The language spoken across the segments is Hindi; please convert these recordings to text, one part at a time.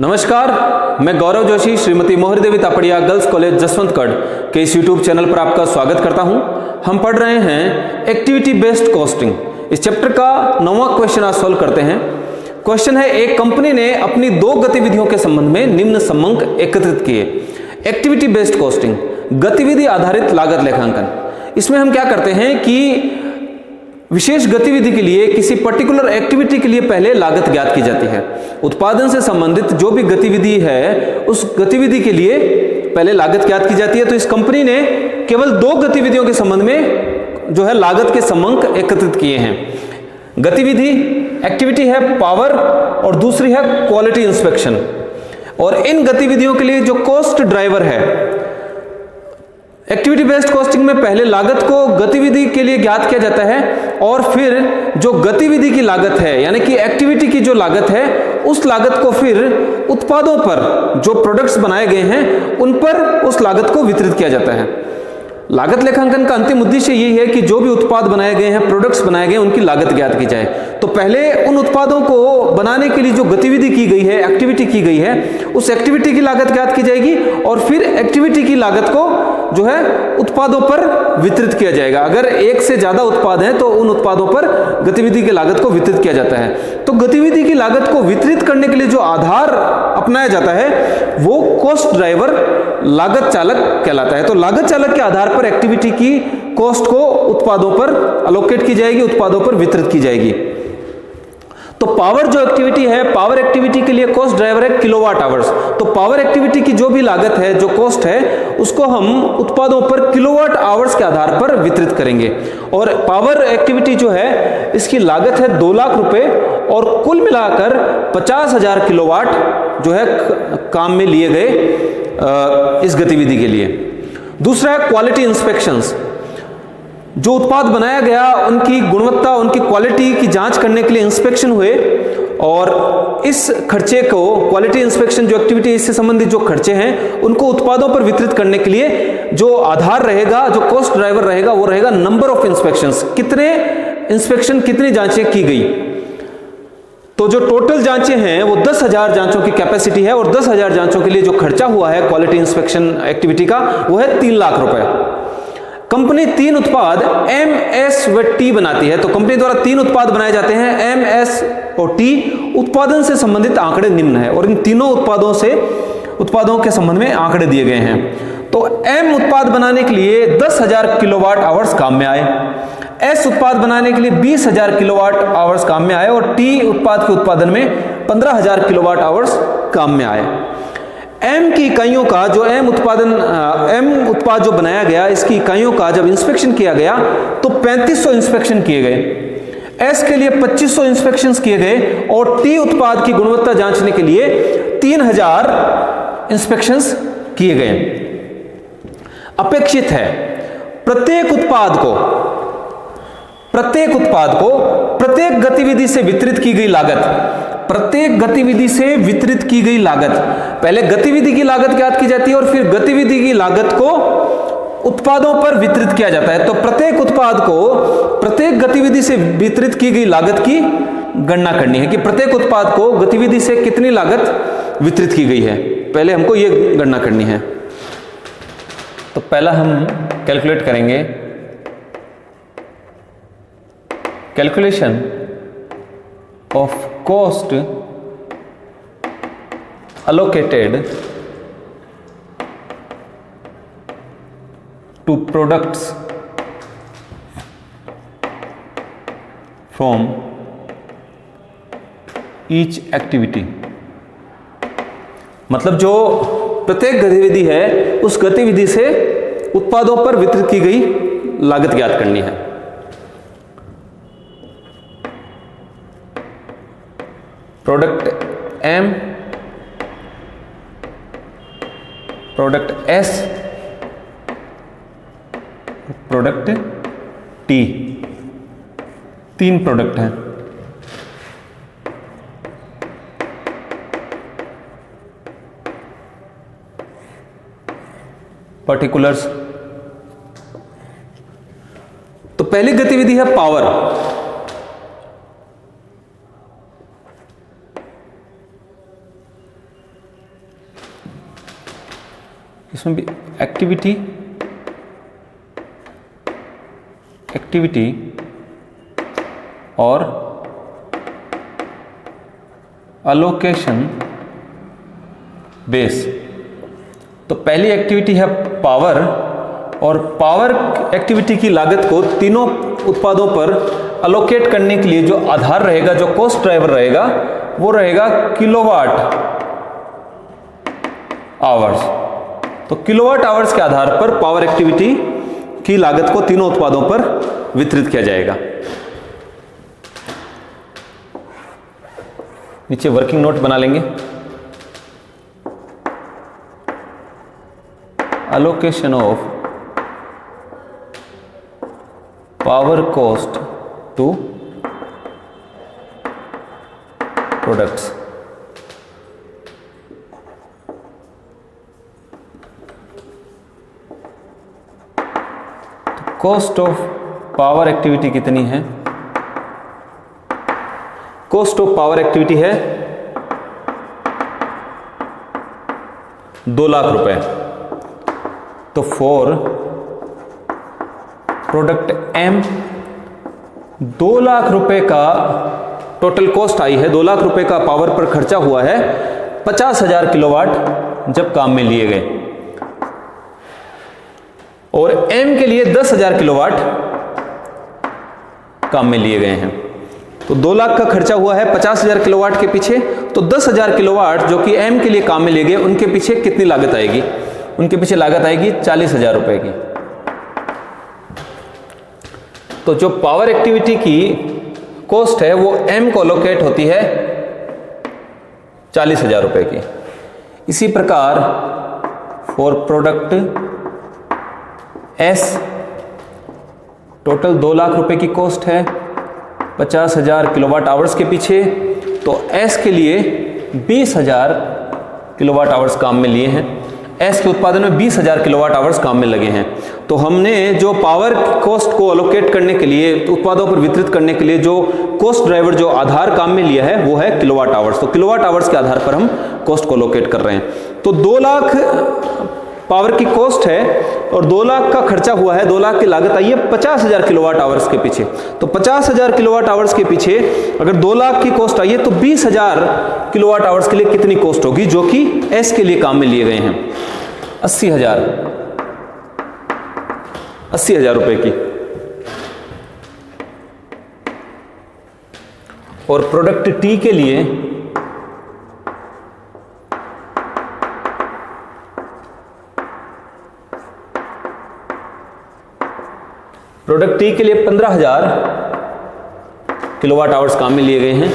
नमस्कार, मैं गौरव जोशी श्रीमती मोहरी देवी तापड़िया गर्ल्स कॉलेज जसवंतगढ़ के इस यूट्यूब चैनल पर आपका स्वागत करता हूं। हम पढ़ रहे हैं एक्टिविटी बेस्ड कॉस्टिंग। इस चैप्टर का 9वां क्वेश्चन आज सॉल्व करते हैं। क्वेश्चन है, एक कंपनी ने अपनी दो गतिविधियों के संबंध में निम्न समंक एकत्रित किए। एक्टिविटी बेस्ड कॉस्टिंग, गतिविधि आधारित लागत लेखांकन। इसमें हम क्या करते हैं कि विशेष गतिविधि के लिए, किसी पर्टिकुलर एक्टिविटी के लिए पहले लागत ज्ञात की जाती है। उत्पादन से संबंधित जो भी गतिविधि है उस गतिविधि के लिए पहले लागत ज्ञात की जाती है। तो इस कंपनी ने केवल दो गतिविधियों के संबंध में जो है लागत के समंक एकत्रित किए हैं। गतिविधि एक्टिविटी है पावर और दूसरी है क्वालिटी इंस्पेक्शन। और इन गतिविधियों के लिए जो कॉस्ट ड्राइवर है, एक्टिविटी बेस्ड कॉस्टिंग में पहले लागत को गतिविधि के लिए ज्ञात किया जाता है और फिर जो गतिविधि की लागत है यानी कि एक्टिविटी की जो लागत है उस लागत को फिर उत्पादों पर, जो प्रोडक्ट्स बनाए गए हैं उन पर उस लागत को वितरित किया जाता है। लागत लेखांकन का अंतिम उद्देश्य यही है कि जो भी उत्पाद बनाए गए हैं, प्रोडक्ट्स बनाए गए हैं, उनकी लागत ज्ञात की जाए। तो पहले उन उत्पादों को बनाने के लिए जो गतिविधि की गई है, एक्टिविटी की गई है, उस एक्टिविटी की लागत ज्ञात की जाएगी और फिर एक्टिविटी की लागत को जो है उत्पादों पर वितरित किया जाएगा। अगर एक से ज्यादा उत्पाद हैं तो उन उत्पादों पर गतिविधि की लागत को वितरित किया जाता है। तो गतिविधि की लागत को वितरित करने के लिए जो आधार अपनाया जाता है वो कॉस्ट ड्राइवर लागत चालक कहलाता है। तो लागत चालक के आधार पर एक्टिविटी की कॉस्ट को उत्पादों पर अलोकेट की जाएगी, उत्पादों पर वितरित की जाएगी। तो पावर जो एक्टिविटी है, पावर एक्टिविटी के लिए कॉस्ट ड्राइवर है किलोवाट आवर्स। तो पावर एक्टिविटी की जो भी लागत है, जो कॉस्ट है, उसको हम उत्पादों पर किलोवाट आवर्स के आधार पर वितरित करेंगे। और पावर एक्टिविटी जो है इसकी लागत है 2 लाख रुपए और कुल मिलाकर 50,000 किलोवाट जो है काम में लिए गए इस गतिविधि के लिए। दूसरा है क्वालिटी इंस्पेक्शंस। जो उत्पाद बनाया गया उनकी गुणवत्ता, उनकी क्वालिटी की जांच करने के लिए इंस्पेक्शन हुए और इस खर्चे को, क्वालिटी इंस्पेक्शन जो एक्टिविटी, इससे संबंधित जो खर्चे हैं उनको उत्पादों पर वितरित करने के लिए जो आधार रहेगा, जो कॉस्ट ड्राइवर रहेगा, वो रहेगा नंबर ऑफ इंस्पेक्शंस। कितने इंस्पेक्शन, कितनी जांचें की गई। तो जो टोटल जांचें हैं वो 10,000 जांचों की कैपेसिटी है और 10,000 जांचों के लिए जो खर्चा हुआ है क्वालिटी इंस्पेक्शन एक्टिविटी का वो है 3 लाख रुपए। कंपनी 3 उत्पाद एम, एस व टी बनाती है। तो कंपनी द्वारा 3 उत्पाद बनाए जाते हैं, एम, एस और टी। उत्पादन से संबंधित आंकड़े निम्न है और इन तीनों उत्पादों के संबंध में आंकड़े दिए गए हैं। तो एम उत्पाद बनाने के लिए 10,000 किलोवाट आवर्स काम में आए, एस उत्पाद बनाने के लिए 20,000 किलोवाट आवर्स काम में आए और टी उत्पाद के उत्पादन में 15,000 किलोवाट आवर्स काम में आए। एम की इकाइयों का जो एम उत्पाद जो बनाया गया, इसकी इकाइयों का जब इंस्पेक्शन किया गया तो 3500 इंस्पेक्शन किए गए, एस के लिए 2500 इंस्पेक्शंस किए गए और टी उत्पाद की गुणवत्ता जांचने के लिए 3000 इंस्पेक्शंस किए गए। अपेक्षित है प्रत्येक उत्पाद को प्रत्येक गतिविधि से वितरित की गई लागत, प्रत्येक गतिविधि से वितरित की गई लागत, पहले गतिविधि की लागत ज्ञात की जाती है और फिर गतिविधि की लागत को उत्पादों पर वितरित किया जाता है। तो प्रत्येक उत्पाद को प्रत्येक गतिविधि से वितरित की गई लागत की गणना करनी है कि प्रत्येक उत्पाद को गतिविधि से कितनी लागत वितरित की गई है। पहले हमको यह गणना करनी है। तो पहला हम कैलकुलेट करेंगे calculation of cost allocated to products from each activity। मतलब जो प्रत्येक गतिविधि है उस गतिविधि से उत्पादों पर वितरित की गई लागत ज्ञात करनी है। Product M, product S, product T, 3 product हैं। पर्टिकुलर्स। तो पहली गतिविधि है पावर। इसमें भी एक्टिविटी और अलोकेशन बेस। तो पहली एक्टिविटी है पावर, और पावर एक्टिविटी की लागत को तीनों उत्पादों पर अलोकेट करने के लिए जो आधार रहेगा, जो कॉस्ट ड्राइवर रहेगा, वो रहेगा किलोवाट आवर्स। तो किलोवाट आवर्स के आधार पर पावर एक्टिविटी की लागत को तीनों उत्पादों पर वितरित किया जाएगा। नीचे वर्किंग नोट बना लेंगे। allocation of power cost to products। तो कॉस्ट ऑफ पावर एक्टिविटी कितनी है? कॉस्ट ऑफ पावर एक्टिविटी है 2 लाख रुपए। तो फॉर प्रोडक्ट M 2 लाख रुपए का टोटल कॉस्ट आई है, 2 लाख रुपए का पावर पर खर्चा हुआ है, 50,000 किलोवाट जब काम में लिए गए, और M के लिए 10,000 किलोवाट काम में लिए गए हैं। तो 2 लाख का खर्चा हुआ है 50,000 किलोवाट के पीछे, तो 10,000 किलोवाट जो कि M के लिए काम में लिए गए, उनके पीछे कितनी लागत आएगी? उनके पीछे लागत आएगी 40,000 रुपए की। तो जो पावर एक्टिविटी की कॉस्ट है वो M को अलोकेट होती है 40,000 रुपए की। इसी प्रकार for product S total 2 lakh रुपए की कॉस्ट है, 50,000 किलोवाट आवर्स के पीछे, तो S के लिए 20,000 किलोवाट आवर्स काम में लिए हैं। S के उत्पादन में 20,000 किलोवाट आवर्स काम में लगे हैं। तो हमने जो पावर कॉस्ट को अलोकेट करने के लिए, उत्पादों पर वितरित करने के लिए जो कॉस्ट ड्राइवर, जो आधार काम में लिया है, वो है किलोवाट आवर्स। तो किलोवाट आवर्स के आधार पर हम कॉस्ट को अलोकेट कर रहे हैं। तो 2 लाख पावर की कॉस्ट है और 2 लाख का खर्चा हुआ है, 2 लाख की लागत आई है 50,000 किलोवाट आवर्स के पीछे। तो 50,000 किलोवाट आवर्स के पीछे अगर 2 लाख की कॉस्ट आई है, तो 20,000 किलोवाट आवर्स के लिए कितनी कॉस्ट होगी, जो कि S के लिए काम में लिए गए हैं? 80,000 रुपए की। और प्रोडक्ट T के लिए प्रोडक्ट T के लिए 15,000 किलोवाट आवर्स काम में लिए गए हैं।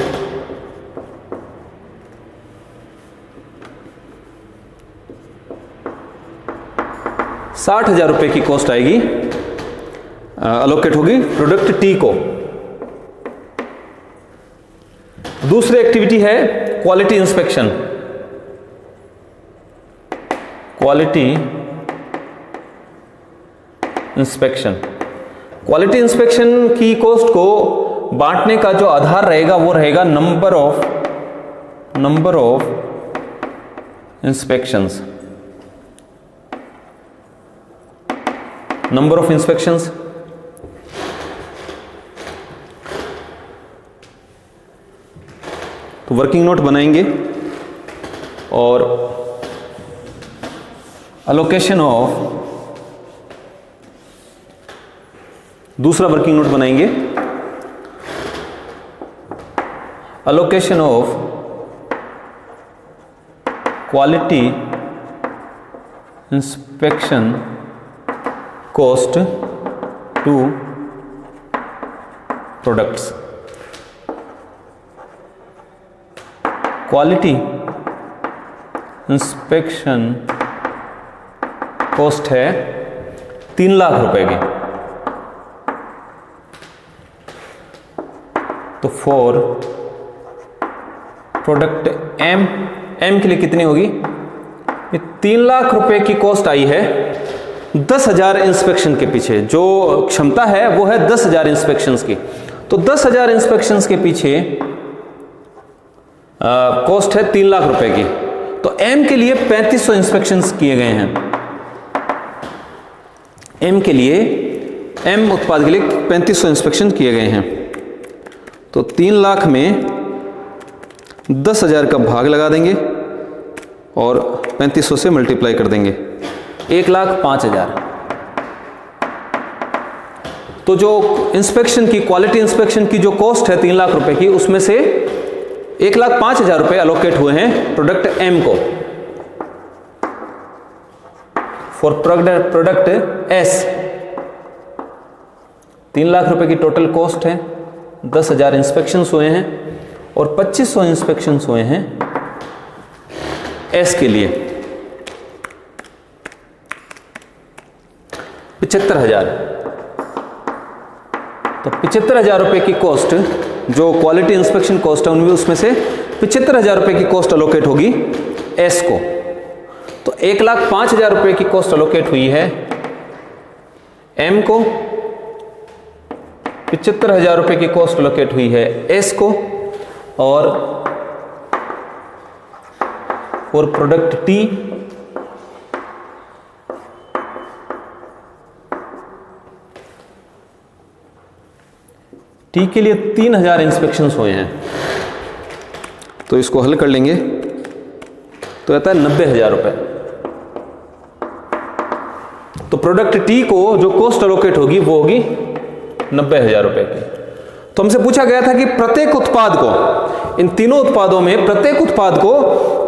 ₹60,000 रुपए की कॉस्ट आएगी, अलोकेट होगी प्रोडक्ट T को। दूसरी एक्टिविटी है क्वालिटी इंस्पेक्शन। क्वालिटी इंस्पेक्शन की कॉस्ट को बांटने का जो आधार रहेगा वो रहेगा number of inspections. Number of inspections तो वर्किंग नोट बनाएंगे और अलोकेशन ऑफ, दूसरा वर्किंग नोट बनाएंगे, allocation of quality inspection cost to products. Quality inspection cost है 3 लाख रुपए की। तो फॉर प्रोडक्ट M के लिए कितनी होगी? ये 3 लाख रुपए की कॉस्ट आई है 10,000 इंस्पेक्शन के पीछे। जो क्षमता है वो है 10,000 इंस्पेक्शंस की। तो 10,000 इंस्पेक्शंस के पीछे कॉस्ट है 3 लाख रुपए की। तो M के लिए 3500 इंस्पेक्शंस किए गए हैं। एम के लिए, एम उत्पाद के लिए 3500 इंस्पेक्शन किए गए हैं। तो 3 लाख में 10,000 का भाग लगा देंगे और 3500 से मल्टीप्लाई कर देंगे, 1,05,000। तो जो इंस्पेक्शन की, क्वालिटी इंस्पेक्शन की जो कॉस्ट है 3 लाख रुपए की, उसमें से 1,05,000 रुपए अलोकेट हुए हैं प्रोडक्ट एम को फॉर प्रोडक्ट एस। 3 लाख रुपए की टोटल कॉस्ट है, 10,000 इंस्पेक्शंस हुए हैं और 2500 इंस्पेक्शंस हुए हैं एस के लिए। 75,000। तो 75,000 रुपए की कॉस्ट, जो क्वालिटी इंस्पेक्शन कॉस्ट है उनमें, उसमें से 75,000 रुपए की कॉस्ट अलोकेट होगी एस को। तो 1,05,000 रुपए की कॉस्ट अलोकेट हुई है एम को, 75,000 रुपए की कॉस्ट अलोकेट हुई है एस को, और फॉर प्रोडक्ट टी टी के लिए 3,000 इंस्पेक्शंस हुए हैं। तो इसको हल कर लेंगे तो आता है 90,000 रुपए। तो प्रोडक्ट टी को जो कॉस्ट अलोकेट होगी वो होगी 90,000 रुपए की। तो हमसे पूछा गया था कि प्रत्येक उत्पाद को, इन तीनों उत्पादों में प्रत्येक उत्पाद को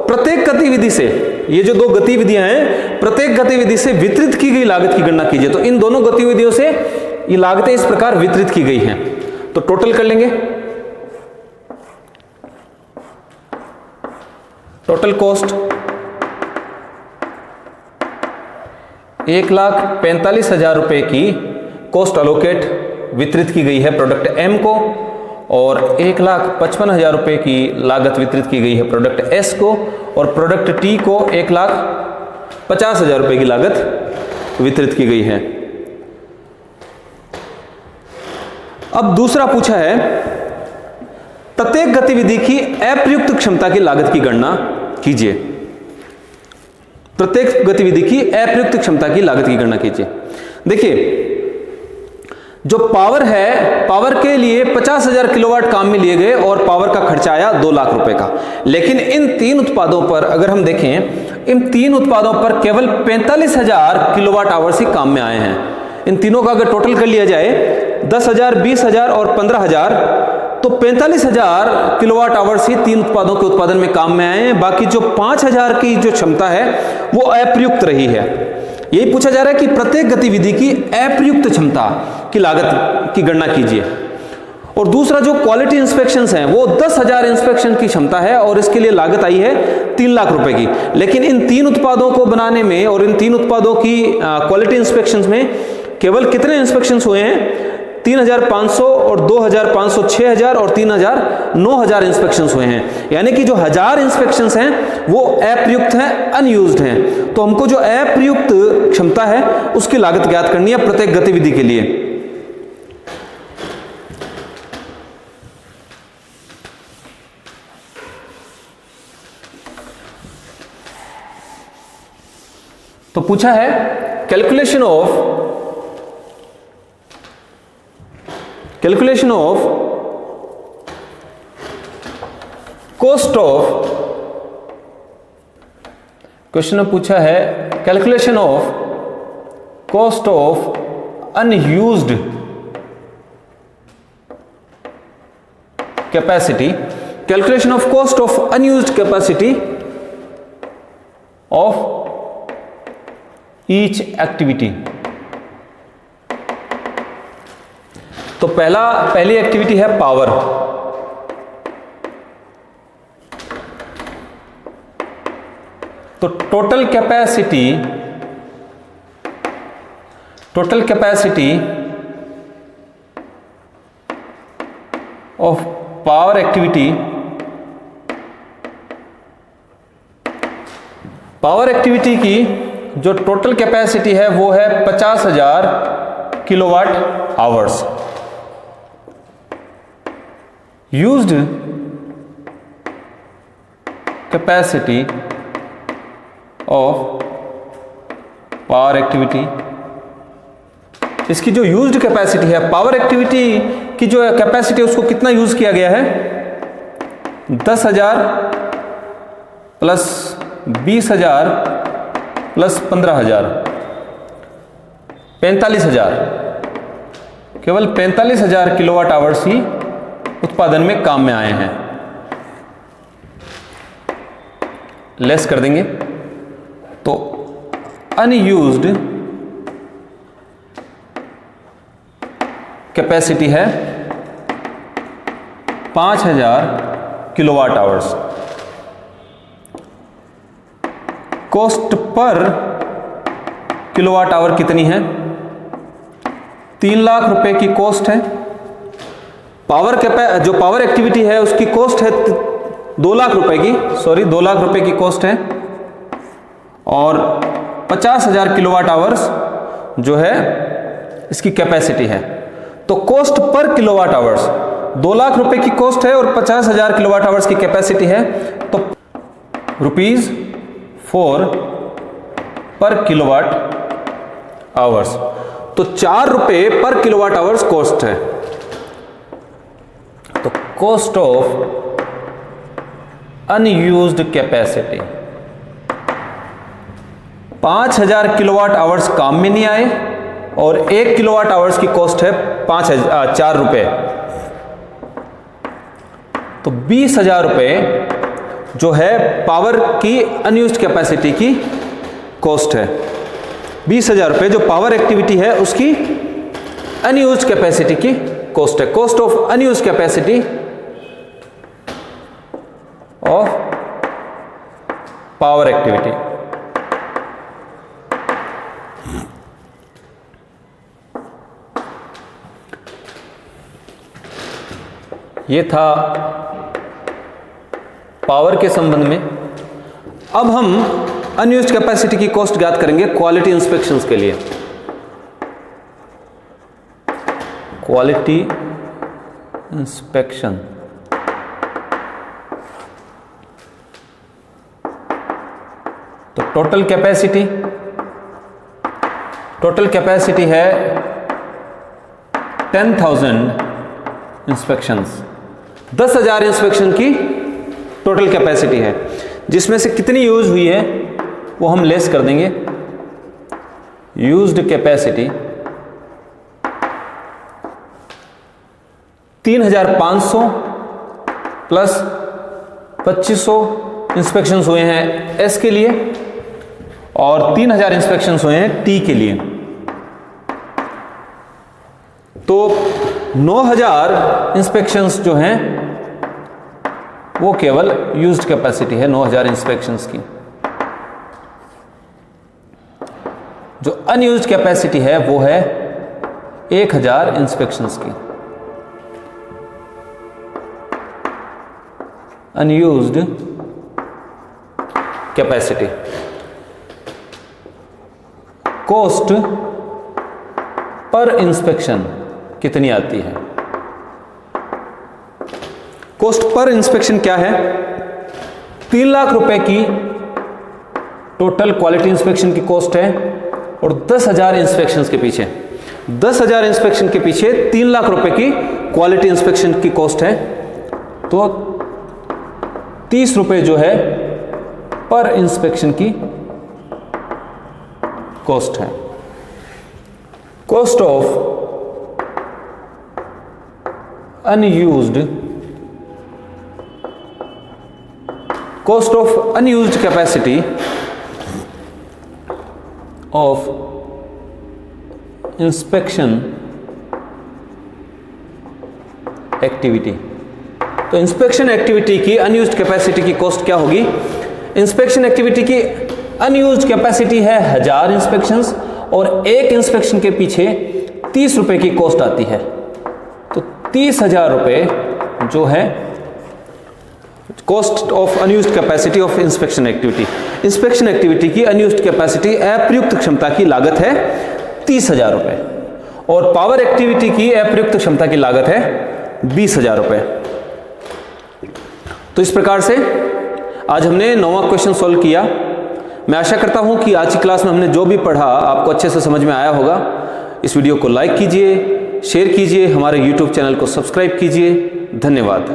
प्रत्येक गतिविधि से, ये जो 2 गतिविधियां हैं, प्रत्येक गतिविधि से वितरित की गई लागत की गणना कीजिए। तो इन दोनों गतिविधियों से ये लागतें इस प्रकार वितरित की गई हैं। तो टोटल कर लेंगे। टोटल कॉस्ट 1,45,000 रुपए की कॉस्ट अलोकेट वितरित की गई है प्रोडक्ट एम को, और 1,55,000 रुपए की लागत वितरित की गई है प्रोडक्ट एस को, और प्रोडक्ट टी को 1,50,000 रुपए की लागत वितरित की गई है। अब दूसरा पूछा है, प्रत्येक गतिविधि की अप्रयुक्त क्षमता की लागत की गणना कीजिए। प्रत्येक गतिविधि की अप्रयुक्त क्षमता की लागत की गणना कीजिए। देखिए, जो पावर है, पावर के लिए 50,000 किलोवाट काम में लिए गए और पावर का खर्चा आया 2 लाख रुपए का। लेकिन इन 3 उत्पादों पर अगर हम देखें, इन 3 उत्पादों पर केवल 45,000 किलोवाट आवर्स ही काम में आए हैं। इन तीनों का अगर टोटल कर लिया जाए, 10,000, 20,000 और 15,000, तो 45,000 किलोवाट आवर्स ही 3 उत्पादों के उत्पादन में काम में आए हैं। बाकी जो 5,000 की जो क्षमता है वो अप्रयुक्त रही है। यही पूछा जा रहा है कि प्रत्येक गतिविधि की अप्रयुक्त क्षमता की लागत की गणना कीजिए। और दूसरा जो क्वालिटी इंस्पेक्शंस हैं वो 10,000 इंस्पेक्शन की क्षमता है और इसके लिए लागत आई है 3 लाख रुपए की। लेकिन इन 3 उत्पादों को बनाने में और इन 3 उत्पादों की क्वालिटी इंस्पेक्शंस में केवल कितने इंस्पेक्शंस हुए हैं? 3,500 और 2,500, 6,000 और 3,000, 9,000 इंस्पेक्शंस हुए हैं। यानी कि जो 1,000 इंस्पेक्शंस हैं वो अप्रयुक्त हैं, अनयूज्ड हैं। तो हमको जो अप्रयुक्त क्षमता है उसकी लागत ज्ञात करनी है प्रत्येक गतिविधि के लिए। तो पूछा है calculation of cost of, question में पूछा है calculation of cost of unused capacity, calculation of cost of unused capacity of each activity. तो पहली एक्टिविटी है पावर। तो total capacity of power activity, power activity की जो टोटल कैपेसिटी है वो है 50,000 kilowatt hours. Used capacity of power activity इसकी जो यूज्ड कैपेसिटी है, पावर एक्टिविटी की जो कैपेसिटी है उसको कितना यूज किया गया है, 10,000 प्लस 20,000 प्लस 15,000, 45,000, केवल 45,000 किलोवाट आवर्स ही उत्पादन में काम में आए हैं। लेस कर देंगे तो अनयूज्ड कैपेसिटी है 5,000 kilowatt hours. Cost per kilowatt hour कितनी है, 3 लाख रुपए की कॉस्ट है। जो पावर एक्टिविटी है उसकी कॉस्ट है 2 लाख रुपए की, 2 लाख रुपए की कॉस्ट है, और 50,000 किलोवाट आवर्स जो है इसकी कैपेसिटी है। तो cost per kilowatt hours 2 lakh रुपए की कॉस्ट है और 50,000 किलोवाट आवर्स की कैपेसिटी है, तो ₹4 पर किलोवाट आवर्स, तो 4 रुपए पर किलोवाट आवर्स कॉस्ट है। तो cost of unused capacity, 5,000 kilowatt hours काम में नहीं आए और 1 किलोवाट आवर्स की कॉस्ट है 4 रुपए, तो 20,000 रुपए जो है पावर की अनयूज्ड कैपेसिटी की कॉस्ट है। 20,000 रुपए जो पावर एक्टिविटी है उसकी अनयूज्ड कैपेसिटी की कॉस्ट है। Cost of unused capacity of power activity. ये था पावर के संबंध में। अब हम अनयूज्ड कैपेसिटी की कॉस्ट ज्ञात करेंगे क्वालिटी इंस्पेक्शंस के लिए। क्वालिटी इंस्पेक्शन, तो टोटल कैपेसिटी है 10,000 इंस्पेक्शंस, 10,000 इंस्पेक्शन की टोटल कैपेसिटी है, जिसमें से कितनी यूज हुई है वो हम लेस कर देंगे। यूज्ड कैपेसिटी 3,500 प्लस 2,500 इंस्पेक्शंस हुए हैं एस के लिए और 3,000 इंस्पेक्शंस हुए हैं टी के लिए, तो 9,000 इंस्पेक्शंस जो हैं वो केवल यूज्ड कैपेसिटी है 9,000 इंस्पेक्शंस की। जो अनयूज्ड कैपेसिटी है वो है 1,000 इंस्पेक्शंस की। Unused capacity. Cost per inspection कितनी आती है? कॉस्ट पर इंस्पेक्शन क्या है? 3 लाख रुपए की टोटल क्वालिटी इंस्पेक्शन की कॉस्ट है और 10,000 इंस्पेक्शन के पीछे 10,000 इंस्पेक्शन के पीछे 3 लाख रुपए की क्वालिटी इंस्पेक्शन की कॉस्ट है, तो 30 रुपए जो है पर इंस्पेक्शन की कॉस्ट है। Cost of unused capacity of inspection activity. तो इंस्पेक्शन एक्टिविटी की अनयूज्ड कैपेसिटी की कॉस्ट क्या होगी? इंस्पेक्शन एक्टिविटी की अनयूज्ड कैपेसिटी है 1000 इंस्पेक्शंस और एक इंस्पेक्शन के पीछे 30 रुपए की कॉस्ट आती है, तो 30,000 रुपए जो है cost of unused capacity of inspection activity. Inspection activity की अनयूज्ड कैपेसिटी अप्रयुक्त क्षमता की लागत है 30,000 रुपए और पावर एक्टिविटी की अप्रयुक्त क्षमता की लागत है 20,000 रुपए। तो इस प्रकार से आज हमने 9वां क्वेश्चन सॉल्व किया। मैं आशा करता हूं कि आज की क्लास में हमने जो भी पढ़ा आपको अच्छे से समझ में आया होगा। इस वीडियो को लाइक कीजिए, शेयर कीजिए, हमारे YouTube चैनल को सब्सक्राइब कीजिए। धन्यवाद।